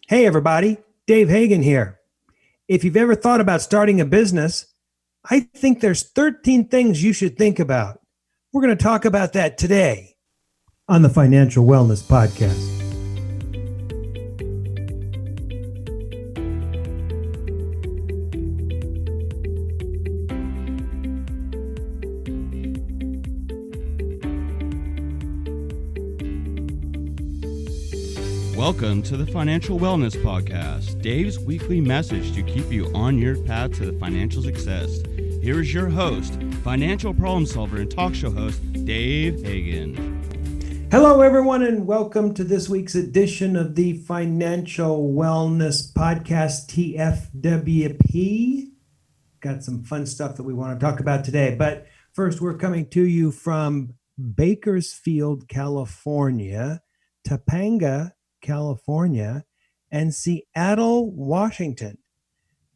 Hey everybody, Dave Hagan here. If you've ever thought about starting a business, I think there's 13 things you should think about. We're going to talk about that today on the Financial Wellness Podcast. Welcome to the Financial Wellness Podcast, Dave's weekly message to keep you on your path to financial success. Here is your host, financial problem solver and talk show host, Dave Hagan. Hello everyone and welcome to this week's edition of the Financial Wellness Podcast, TFWP. Got some fun stuff that we want to talk about today, but first we're coming to you from Bakersfield, California, Topanga, California, and Seattle, Washington.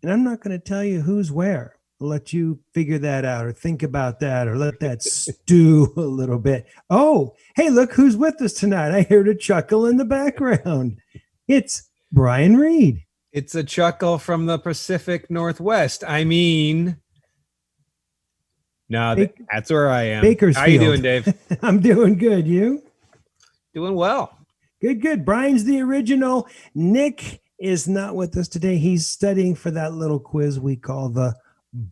And I'm not going to tell you who's where. I'll let you figure that out or think about that or let that stew a little bit. Oh, hey, look who's with us tonight. I heard a chuckle in the background. It's Brian Reed. It's a chuckle from the Pacific Northwest. That's where I am. Bakersfield. How you doing, Dave? I'm doing good. You? Doing well. Good. Brian's the original. Nick is not with us today. He's studying for that little quiz we call the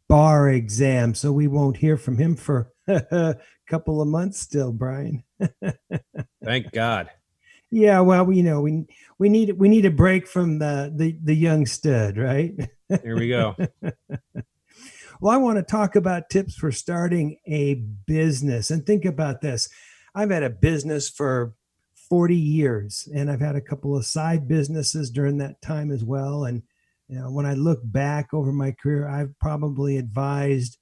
bar exam. So we won't hear from him for a couple of months still, Brian. Thank God. Yeah, well, we need a break from the young stud, right? Here we go. Well, I want to talk about tips for starting a business. And think about this. I've had a business for 40 years, and I've had a couple of side businesses during that time as well. And when I look back over my career, I've probably advised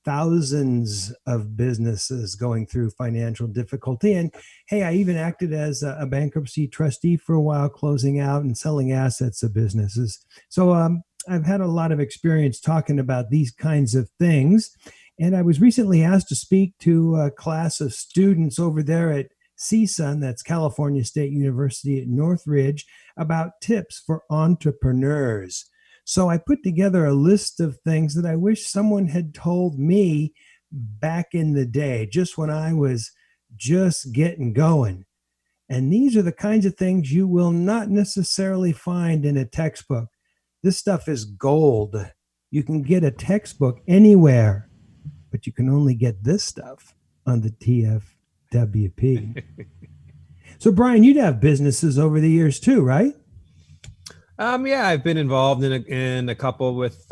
thousands of businesses going through financial difficulty. And hey, I even acted as a bankruptcy trustee for a while, closing out and selling assets of businesses. So I've had a lot of experience talking about these kinds of things. And I was recently asked to speak to a class of students over there at CSUN, that's California State University at Northridge, about tips for entrepreneurs. So I put together a list of things that I wish someone had told me back in the day, just when I was just getting going. And these are the kinds of things you will not necessarily find in a textbook. This stuff is gold. You can get a textbook anywhere, but you can only get this stuff on the TFWP. So Brian, you'd have businesses over the years too, right? Yeah, I've been involved in a couple with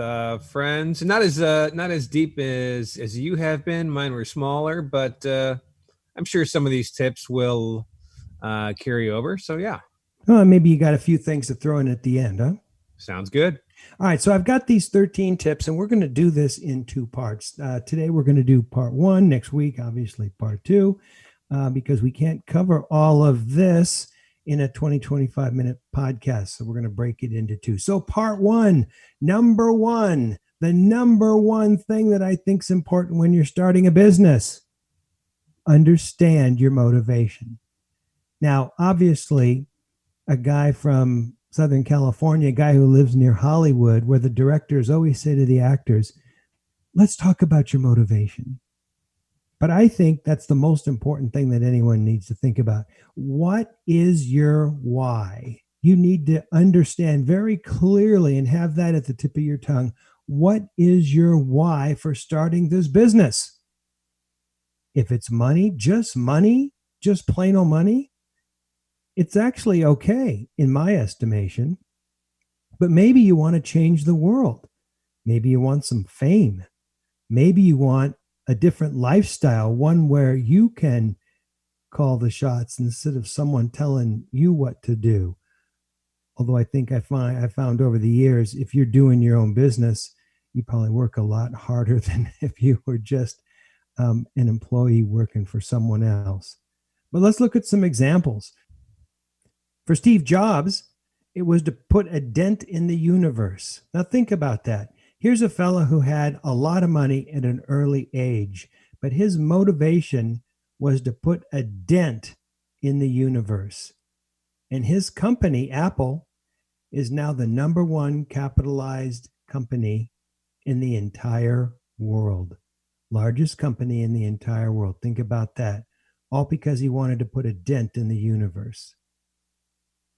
friends. Not as deep as you have been. Mine were smaller, but I'm sure some of these tips will carry over. So yeah. Maybe you got a few things to throw in at the end, huh? Sounds good. All right, so I've got these 13 tips, and we're going to do this in two parts. Today, we're going to do part one. Next week, obviously, part two, because we can't cover all of this in a 25-minute podcast. So we're going to break it into two. So part one, number one, the number one thing that I think is important when you're starting a business, understand your motivation. Now, obviously, a guy from Southern California, a guy who lives near Hollywood, where the directors always say to the actors, let's talk about your motivation. But I think that's the most important thing that anyone needs to think about. What is your why? You need to understand very clearly and have that at the tip of your tongue. What is your why for starting this business? If it's money, just plain old money, it's actually okay in my estimation. But maybe you want to change the world. Maybe you want some fame. Maybe you want a different lifestyle, one where you can call the shots instead of someone telling you what to do. Although I think I found over the years, if you're doing your own business, you probably work a lot harder than if you were just an employee working for someone else. But let's look at some examples. For Steve Jobs, it was to put a dent in the universe. Now think about that. Here's a fellow who had a lot of money at an early age, but his motivation was to put a dent in the universe. And his company, Apple, is now the number one capitalized company in the entire world. Largest company in the entire world. Think about that. All because he wanted to put a dent in the universe.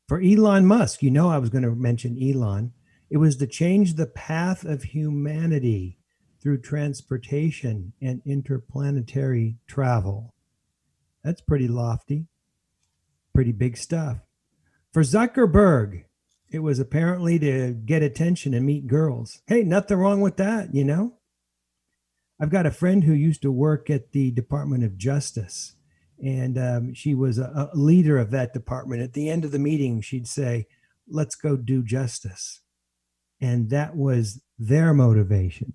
For Elon Musk, I was going to mention Elon. It was to change the path of humanity through transportation and interplanetary travel. That's pretty lofty, pretty big stuff. For Zuckerberg, it was apparently to get attention and meet girls. Hey, nothing wrong with that, I've got a friend who used to work at the Department of Justice, and she was a leader of that department. At the end of the meeting, she'd say, "Let's go do justice." And that was their motivation.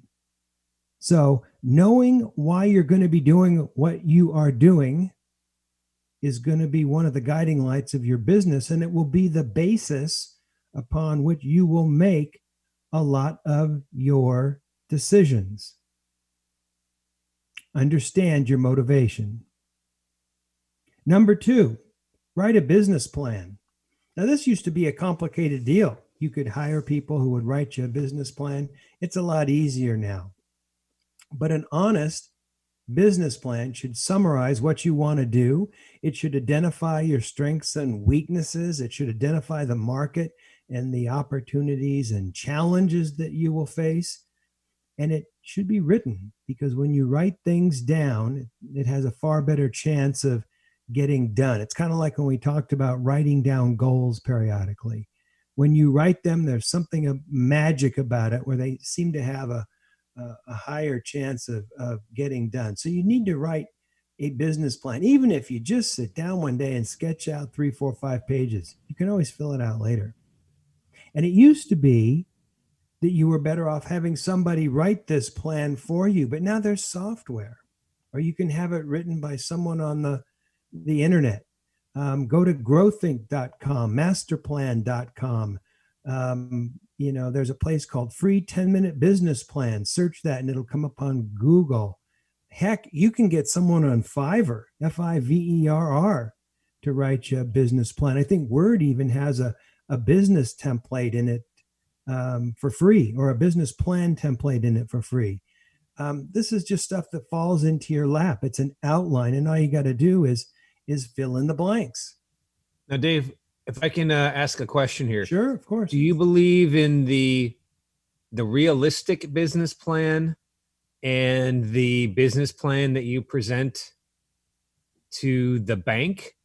So knowing why you're going to be doing what you are doing is going to be one of the guiding lights of your business, and it will be the basis upon which you will make a lot of your decisions. Understand your motivation. Number 2, write a business plan. Now, this used to be a complicated deal. You could hire people who would write you a business plan. It's a lot easier now. But an honest business plan should summarize what you want to do. It should identify your strengths and weaknesses. It should identify the market and the opportunities and challenges that you will face. And it should be written, because when you write things down, it has a far better chance of getting done. It's kind of like when we talked about writing down goals periodically. When you write them, there's something of magic about it where they seem to have a higher chance of getting done. So you need to write a business plan. Even if you just sit down one day and sketch out 3, 4, 5 pages, you can always fill it out later. And it used to be that you were better off having somebody write this plan for you, but now there's software, or you can have it written by someone on the internet. Go to growthink.com, masterplan.com. There's a place called Free 10-Minute Business Plan. Search that and it'll come up on Google. Heck, you can get someone on Fiverr, Fiverr, to write you a business plan. I think Word even has a business template in it for free, or a business plan template in it for free. This is just stuff that falls into your lap. It's an outline, and all you got to do is fill in the blanks. Now, Dave, if I can ask a question here. Sure, of course. Do you believe in the realistic business plan and the business plan that you present to the bank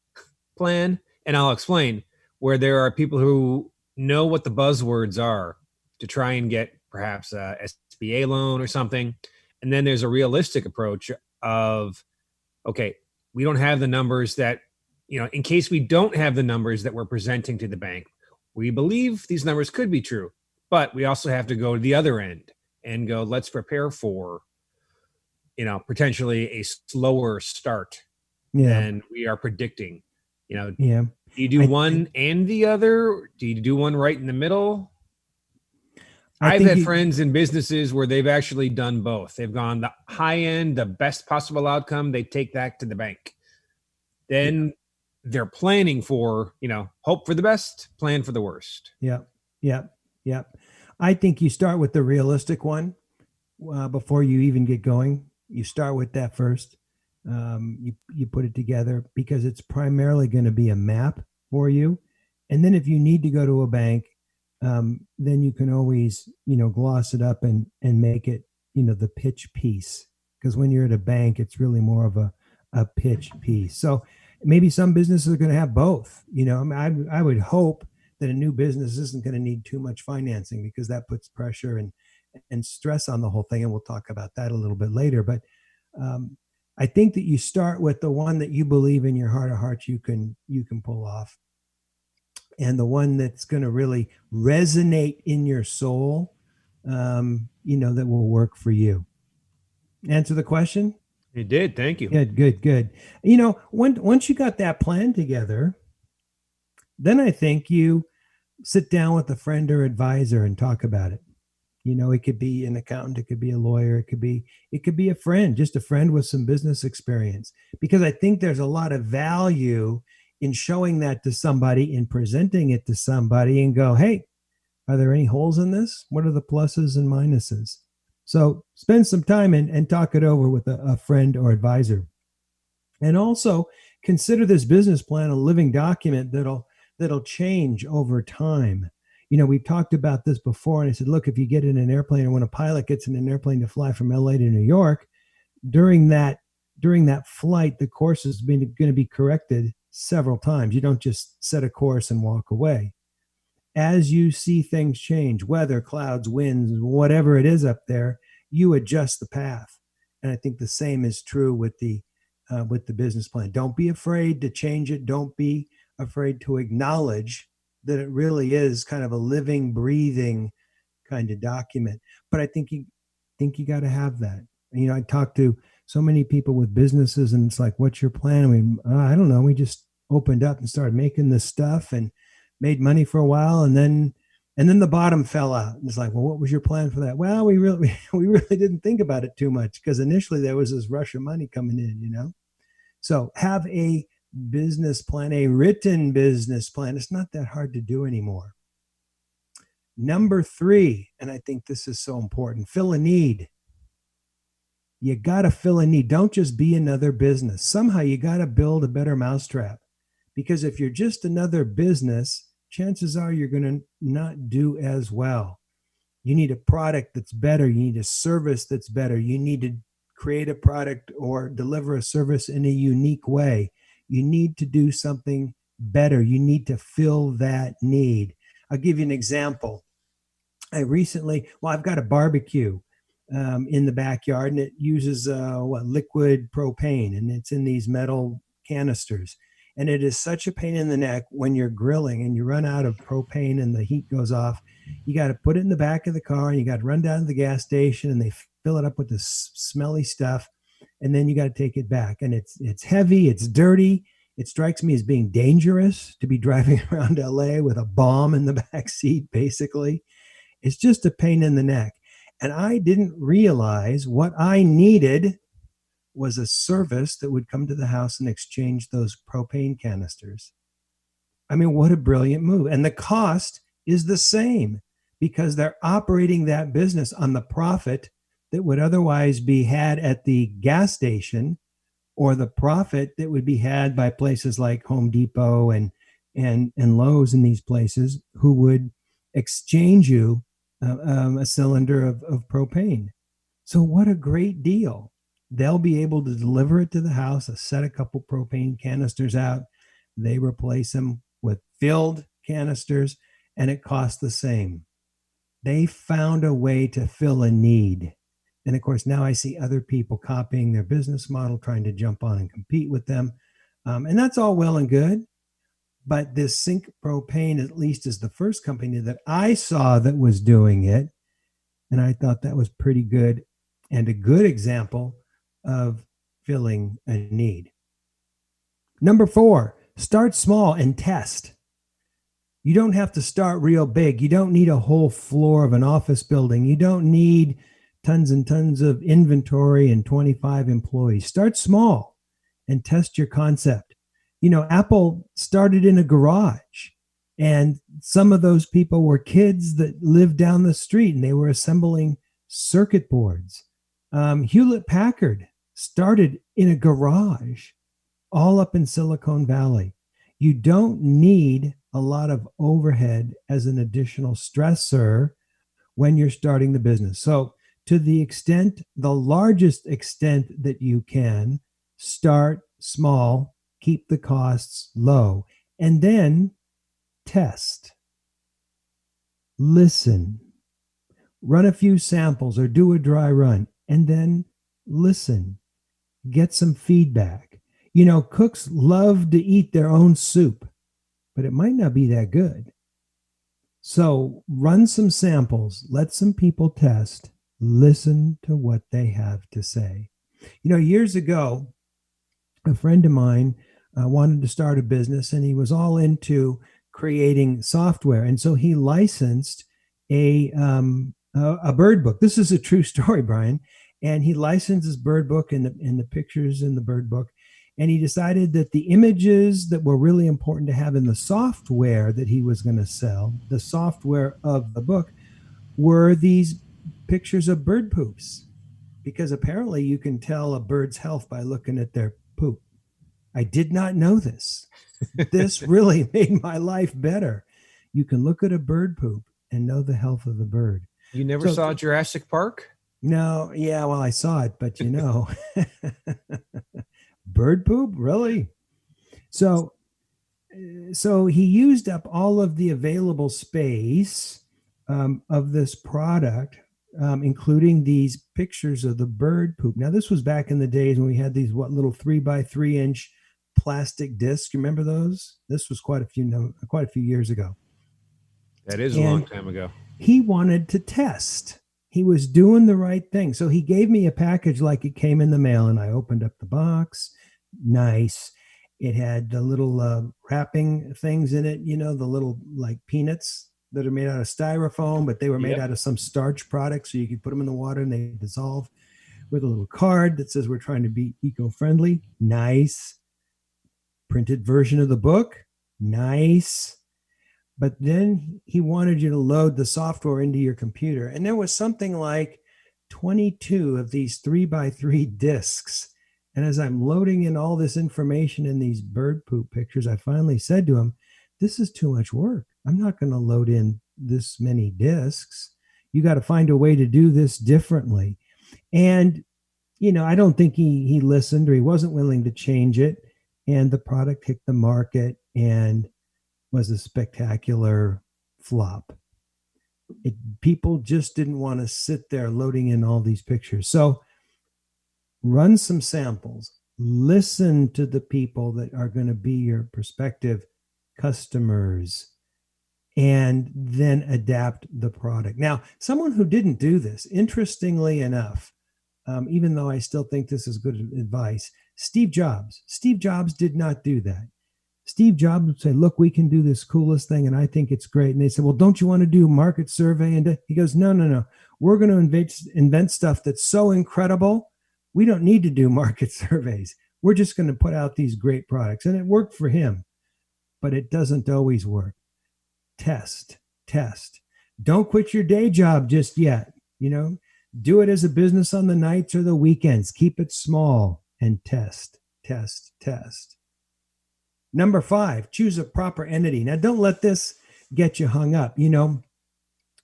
plan? And I'll explain. Where there are people who know what the buzzwords are to try and get perhaps a SBA loan or something. And then there's a realistic approach of, okay, we don't have the numbers that, in case we don't have the numbers that we're presenting to the bank, we believe these numbers could be true, but we also have to go to the other end and go, let's prepare for, potentially a slower start than we are predicting. Yeah. Do you do one and the other? Do you do one right in the middle? I've had friends in businesses where they've actually done both. They've gone the high end, the best possible outcome. They take that to the bank. Then they're planning for, hope for the best, plan for the worst. Yeah. I think you start with the realistic one before you even get going. You start with that first. You put it together because it's primarily going to be a map for you. And then if you need to go to a bank, then you can always, gloss it up and make it, the pitch piece. Because when you're at a bank, it's really more of a pitch piece. So maybe some businesses are going to have both. I would hope that a new business isn't going to need too much financing, because that puts pressure and stress on the whole thing. And we'll talk about that a little bit later. But I think that you start with the one that you believe in your heart of hearts you can pull off, and the one that's going to really resonate in your soul, that will work for you. Answer the question? It did. Thank you. Good. Once you got that plan together, then I think you sit down with a friend or advisor and talk about it. It could be an accountant, it could be a lawyer, it could be a friend, just a friend with some business experience. Because I think there's a lot of value in showing that to somebody, in presenting it to somebody and go, hey, Are there any holes in this? What are the pluses and minuses? So spend some time and talk it over with a friend or advisor. And also consider this business plan a living document that'll change over time. We've talked about this before, and I said, look, if you get in an airplane, or when a pilot gets in an airplane to fly from LA to New York, during that flight, the course is going to be corrected several times. You don't just set a course and walk away. As you see things change, weather, clouds, winds, whatever it is up there, you adjust the path. And I think the same is true with the business plan. Don't be afraid to change it. Don't be afraid to acknowledge that it really is kind of a living, breathing kind of document. But I think you got to have that. I talk to so many people with businesses, and it's like, what's your plan? I don't know. We just opened up and started making this stuff and made money for a while, and then the bottom fell out. And it's like, well, what was your plan for that? Well, we really didn't think about it too much, because initially there was this rush of money coming in. So have a business plan, a written business plan. It's not that hard to do anymore. Number 3, and I think this is so important, fill a need. You got to fill a need. Don't just be another business. Somehow you got to build a better mousetrap, because if you're just another business, chances are you're going to not do as well. You need a product that's better. You need a service that's better. You need to create a product or deliver a service in a unique way. You need to do something better. You need to fill that need. I'll give you an example. I've got a barbecue in the backyard, and it uses liquid propane, and it's in these metal canisters. And it is such a pain in the neck when you're grilling and you run out of propane and the heat goes off. You got to put it in the back of the car, and you got to run down to the gas station, and they fill it up with this smelly stuff. And then you got to take it back, and it's heavy, it's dirty. It strikes me as being dangerous to be driving around LA with a bomb in the back seat, basically. It's just a pain in the neck. And I didn't realize what I needed was a service that would come to the house and exchange those propane canisters. I mean, what a brilliant move. And the cost is the same, because they're operating that business on the profit that would otherwise be had at the gas station, or the profit that would be had by places like Home Depot and Lowe's and these places, who would exchange you a cylinder of propane. So what a great deal. They'll be able to deliver it to the house, set a couple propane canisters out. They replace them with filled canisters, and it costs the same. They found a way to fill a need. And of course, now I see other people copying their business model, trying to jump on and compete with them. And that's all well and good. But this Sync Propane, at least, is the first company that I saw that was doing it. And I thought that was pretty good, and a good example of filling a need. Number 4, start small and test. You don't have to start real big. You don't need a whole floor of an office building. You don't need tons and tons of inventory and 25 employees. Start small and test your concept. Apple started in a garage, and some of those people were kids that lived down the street, and they were assembling circuit boards. Hewlett Packard started in a garage, all up in Silicon Valley. You don't need a lot of overhead as an additional stressor when you're starting the business. So to the largest extent that you can, start small, keep the costs low, and then test, listen, run a few samples or do a dry run, and then listen, get some feedback. Cooks love to eat their own soup, but it might not be that good. So run some samples, let some people test, listen to what they have to say. Years ago, a friend of mine wanted to start a business, and he was all into creating software. And so he licensed a bird book. This is a true story, Brian. And he licensed his bird book and the pictures in the bird book. And he decided that the images that were really important to have in the software that he was going to sell, the software of the book, were these pictures of bird poops, because apparently you can tell a bird's health by looking at their poop. I did not know this. This really made my life better. You can look at a bird poop and know the health of the bird. You never saw Jurassic Park? No, yeah, well, I saw it, but bird poop, really? So he used up all of the available space of this product, including these pictures of the bird poop. Now, this was back in the days when we had these little 3x3-inch plastic discs. You remember those? This was quite a few years ago. That is a long time ago. He wanted to test. He was doing the right thing. So he gave me a package like it came in the mail, and I opened up the box. Nice. It had the little wrapping things in it, the little like peanuts that are made out of styrofoam, but they were made out of some starch product. So you could put them in the water and they dissolve, with a little card that says we're trying to be eco-friendly. Nice. Printed version of the book. Nice. But then he wanted you to load the software into your computer. And there was something like 22 of these 3x3 discs. And as I'm loading in all this information in these bird poop pictures, I finally said to him, this is too much work. I'm not going to load in this many discs. You got to find a way to do this differently. And, I don't think he listened, or he wasn't willing to change it. And the product hit the market and was a spectacular flop. People just didn't want to sit there loading in all these pictures. So run some samples, listen to the people that are going to be your prospective customers, and then adapt the product. Now, someone who didn't do this, interestingly enough, even though I still think this is good advice, Steve Jobs. Steve Jobs did not do that. Steve Jobs would say, look, we can do this coolest thing, and I think it's great. And they said, well, don't you want to do market survey? And he goes, no. We're going to invent stuff that's so incredible, we don't need to do market surveys. We're just going to put out these great products. And it worked for him, but it doesn't always work. Test. Don't quit your day job just yet. Do it as a business on the nights or the weekends. Keep it small and test. Number 5, choose a proper entity. Now, don't let this get you hung up.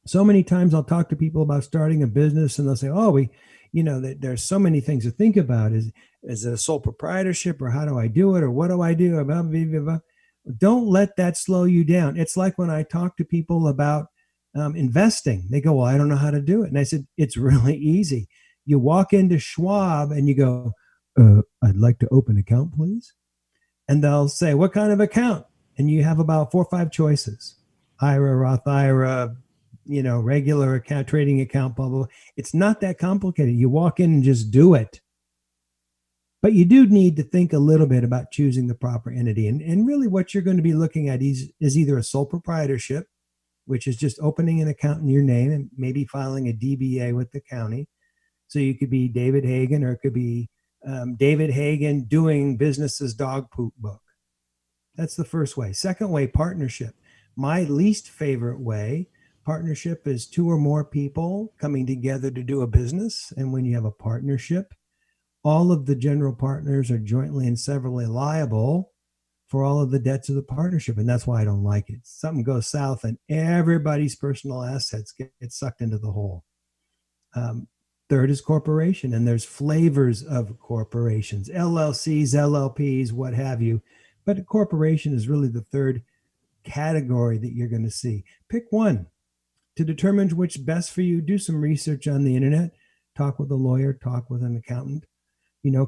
So many times I'll talk to people about starting a business and they'll say, there's so many things to think about. Is it a sole proprietorship, or how do I do it? Or what do I do? Blah, blah, blah, blah. Don't let that slow you down. It's like when I talk to people about investing, they go, well, I don't know how to do it. And I said, it's really easy. You walk into Schwab and you go, I'd like to open an account, please. And they'll say, what kind of account? And you have about 4 or 5 choices. IRA, Roth IRA, regular account, trading account, blah, blah, blah. It's not that complicated. You walk in and just do it. But you do need to think a little bit about choosing the proper entity. And really what you're going to be looking at is either a sole proprietorship, which is just opening an account in your name and maybe filing a DBA with the county. So you could be David Hagen, or it could be David Hagen doing business's dog poop book. That's the first way. Second way, partnership. My least favorite way, partnership, is 2 or more people coming together to do a business. And when you have a partnership, all of the general partners are jointly and severally liable for all of the debts of the partnership. And that's why I don't like it. Something goes south and everybody's personal assets get sucked into the hole. Third is corporation, and there's flavors of corporations, LLCs, LLPs, what have you. But a corporation is really the third category that you're going to see. Pick one. To determine which best for you, do some research on the internet, talk with a lawyer, talk with an accountant.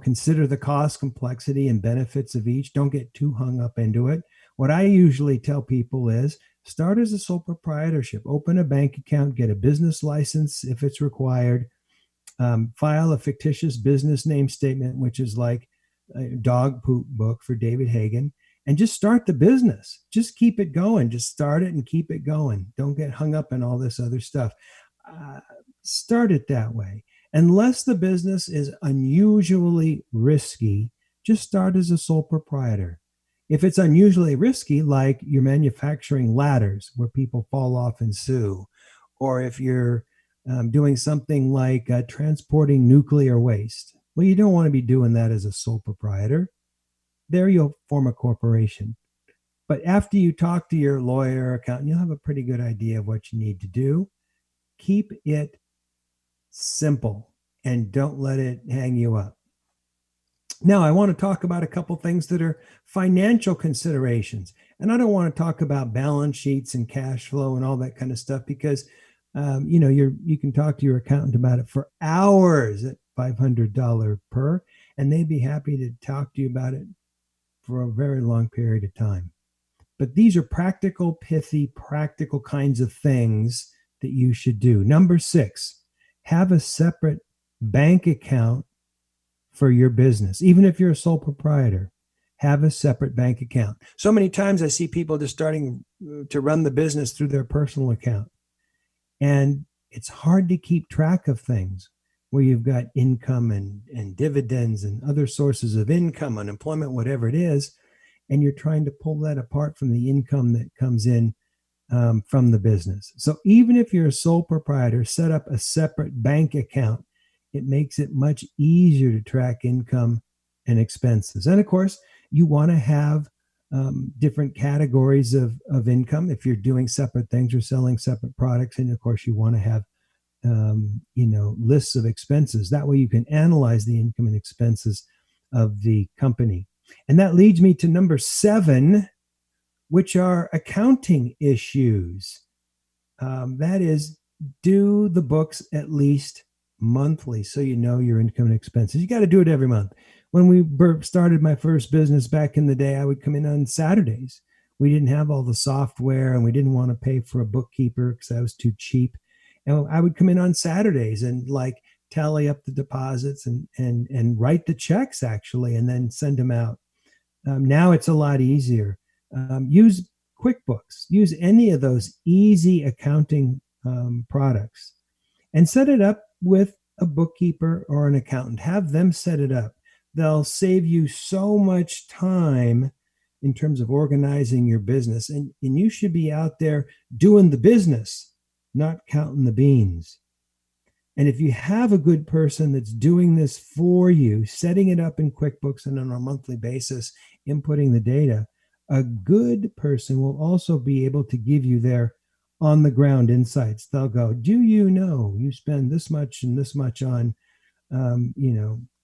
Consider the cost, complexity, and benefits of each. Don't get too hung up into it. What I usually tell people is start as a sole proprietorship, open a bank account, get a business license if it's required. File a fictitious business name statement, which is like a dog poop book for David Hagen, and just start the business. Just keep it going. Just start it and keep it going. Don't get hung up in all this other stuff. Start it that way. Unless the business is unusually risky, just start as a sole proprietor. If it's unusually risky, like you're manufacturing ladders where people fall off and sue, or if you're doing something like transporting nuclear waste, well, you don't want to be doing that as a sole proprietor. There you'll form a corporation. But after you talk to your lawyer, accountant, you'll have a pretty good idea of what you need to do. Keep it simple and don't let it hang you up. Now, I want to talk about a couple things that are financial considerations. And I don't want to talk about balance sheets and cash flow and all that kind of stuff because, you can talk to your accountant about it for hours at $500 per, and they'd be happy to talk to you about it for a very long period of time. But these are practical, pithy, practical kinds of things that you should do. Number 6, have a separate bank account for your business. Even if you're a sole proprietor, have a separate bank account. So many times I see people just starting to run the business through their personal account. And it's hard to keep track of things where you've got income and dividends and other sources of income, unemployment, whatever it is. And you're trying to pull that apart from the income that comes in from the business. So even if you're a sole proprietor, set up a separate bank account. It makes it much easier to track income and expenses. And of course, you want to have different categories of income if you're doing separate things or selling separate products. And of course, you want to have lists of expenses. That way you can analyze the income and expenses of the company. And that leads me to number 7, which are accounting issues. That is, do the books at least monthly so you know your income and expenses. You got to do it every month. When we started my first business back in the day, I would come in on Saturdays. We didn't have all the software and we didn't want to pay for a bookkeeper because that was too cheap. And I would come in on Saturdays and tally up the deposits and write the checks actually, and then send them out. Now it's a lot easier. Use QuickBooks, use any of those easy accounting products, and set it up with a bookkeeper or an accountant. Have them set it up. They'll save you so much time in terms of organizing your business. And you should be out there doing the business, not counting the beans. And if you have a good person that's doing this for you, setting it up in QuickBooks and on a monthly basis, inputting the data, a good person will also be able to give you their on the ground insights. They'll go, do you know you spend this much and this much on,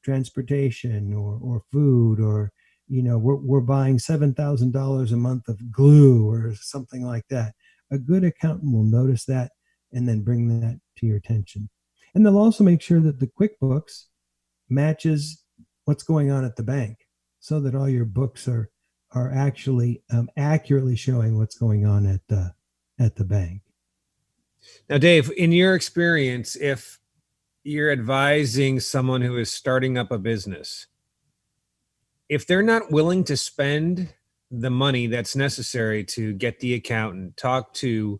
transportation or food, or, we're buying $7,000 a month of glue or something like that. A good accountant will notice that and then bring that to your attention. And they'll also make sure that the QuickBooks matches what's going on at the bank so that all your books are actually accurately showing what's going on at the bank. Now, Dave, in your experience, if you're advising someone who is starting up a business, if they're not willing to spend the money that's necessary to get the accountant, talk to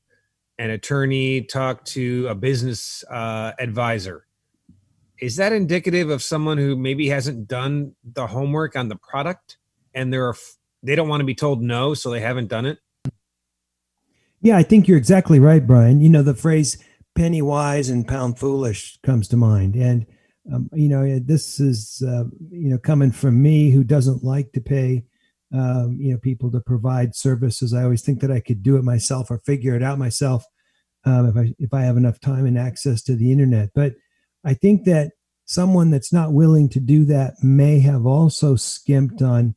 an attorney, talk to a business advisor, is that indicative of someone who maybe hasn't done the homework on the product and they don't want to be told no, so they haven't done it? Yeah, I think you're exactly right, Brian. The phrase penny wise and pound foolish comes to mind. And, this is, coming from me who doesn't like to pay, people to provide services. I always think that I could do it myself or figure it out myself if I have enough time and access to the internet. But I think that someone that's not willing to do that may have also skimped on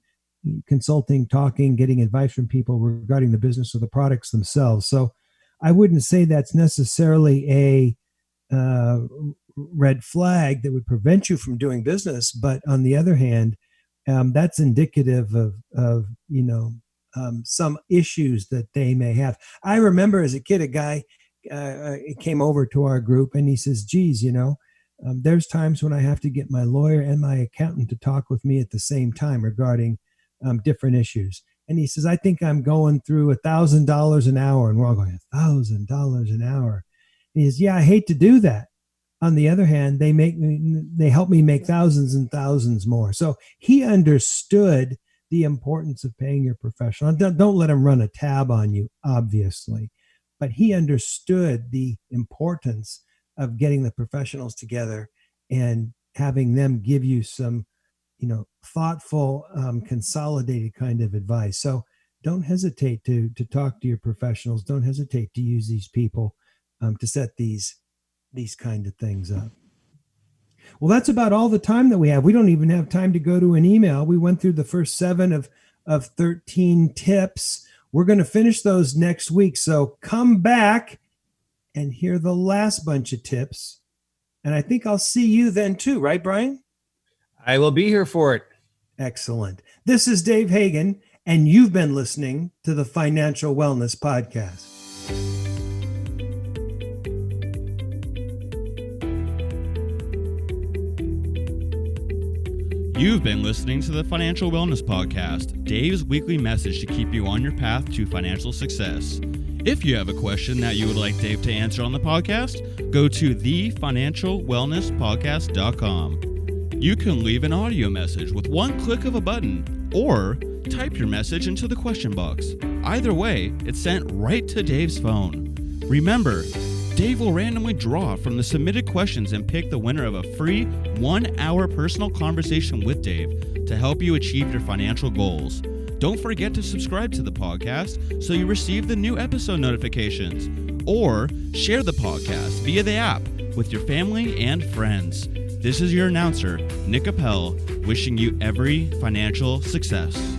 consulting, talking, getting advice from people regarding the business or the products themselves. So I wouldn't say that's necessarily a red flag that would prevent you from doing business. But on the other hand, that's indicative of some issues that they may have. I remember as a kid, a guy came over to our group and he says, geez, there's times when I have to get my lawyer and my accountant to talk with me at the same time regarding different issues. And he says, I think I'm going through $1,000 an hour. And we're all going, $1,000 an hour. And he says, yeah, I hate to do that. on the other hand, they help me make thousands and thousands more. So he understood the importance of paying your professional. Don't let him run a tab on you, obviously, but he understood the importance of getting the professionals together and having them give you some, thoughtful, consolidated kind of advice. So don't hesitate to talk to your professionals. Don't hesitate to use these people to set these kind of things up. Well, that's about all the time that we have. We don't even have time to go to an email. We went through the first 7 of 13 tips. We're going to finish those next week. So come back and hear the last bunch of tips. And I think I'll see you then too, right, Brian? I will be here for it. Excellent. This is Dave Hagan, and you've been listening to the Financial Wellness Podcast. You've been listening to the Financial Wellness Podcast, Dave's weekly message to keep you on your path to financial success. If you have a question that you would like Dave to answer on the podcast, go to thefinancialwellnesspodcast.com. You can leave an audio message with one click of a button, or type your message into the question box. Either way, it's sent right to Dave's phone. Remember, Dave will randomly draw from the submitted questions and pick the winner of a free 1-hour personal conversation with Dave to help you achieve your financial goals. Don't forget to subscribe to the podcast so you receive the new episode notifications, or share the podcast via the app with your family and friends. This is your announcer, Nick Appel, wishing you every financial success.